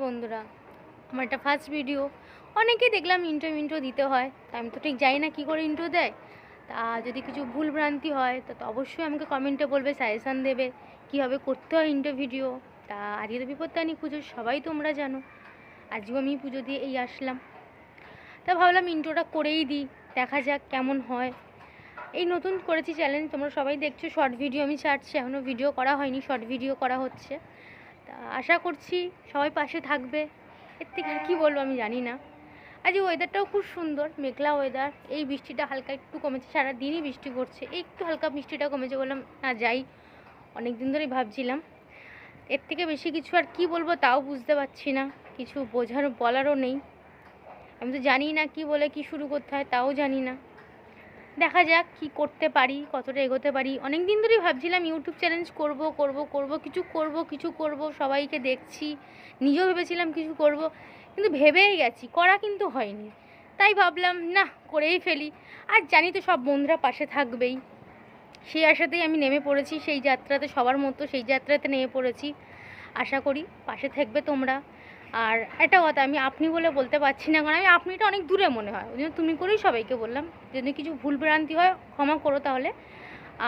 বন্ধুরা, আমার এটা ফার্স্ট ভিডিও। অনেকেই দেখলাম ইন্ট্রো দিতে হয়, তা আমি তো ঠিক জানি না কী করে ইন্ট্রো দেয়। তা যদি কিছু ভুল ভ্রান্তি হয় তো অবশ্যই আমাকে কমেন্টে বলবে, সাজেশান দেবে কীভাবে করতে হয় ইন্ট্রো ভিডিও। তা আজকে তো বিপত্তারিণী পুজো, সবাই তোমরা জানো। আজকেও আমি পুজো দিয়ে এই আসলাম, তা ভাবলাম ইন্ট্রোটা করেই দিই, দেখা যাক কেমন হয়। এই নতুন করেছি চ্যালেঞ্জ, তোমরা সবাই দেখছো। শর্ট ভিডিও আমি ছাড়ছি, এখনও ভিডিও করা হয়নি, শর্ট ভিডিও করা হচ্ছে। তা আশা করছি সবাই পাশে থাকবে। এর থেকে আর কী বলবো আমি জানি না। আজ ওয়েদারটাও খুব সুন্দর, মেঘলা ওয়েদার। এই বৃষ্টিটা হালকা একটু কমেছে, সারাদিনই বৃষ্টি পড়ছে, এই একটু হালকা বৃষ্টিটা কমেছে, বললাম না যাই। অনেক দিন ধরেই ভাবছিলাম। এর থেকে বেশি কিছু আর কি বলবো তাও বুঝতে পারছি না, কিছু বলারও নেই। আমি তো জানি না কি বলে কি শুরু করতে হয়, তাও জানি না। দেখা যাক কি করতে পারি, কতটা এগোতে পারি। অনেক দিন ধরেই ভাবছিলাম ইউটিউব চ্যালেঞ্জ করব, কিছু করব, সবাইকে দেখছি, নিজেও ভেবেছিলাম কিছু করব, কিন্তু ভেবেই গেছি, করা কিন্তু হয়নি। তাই ভাবলাম না, করেই ফেলি। আর জানি তো সব বন্ধুরা পাশে থাকবেই, সেই আশাতেই আমি নেমে পড়েছি সেই যাত্রাতে, সবার মতো সেই যাত্রাতে নেমে পড়েছি। আশা করি পাশে থাকবে তোমরা। আর একটা কথা, আমি আপনি বলে বলতে পারছি না, কারণ আমি আপনিটা অনেক দূরে মনে হয়, ওই জন্য তুমি করেই সবাইকে বললাম। যদি কিছু ভুল ভ্রান্তি হয় ক্ষমা করো তাহলে।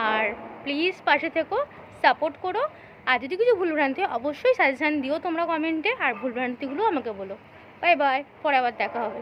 আর প্লিজ পাশে থেকো, সাপোর্ট করো। আর যদি কিছু ভুল ভ্রান্তি হয় অবশ্যই সাজেশান দিও তোমরা কমেন্টে, আর ভুল ভ্রান্তিগুলো আমাকে বলো। বাই বাই, পরে আবার দেখা হবে।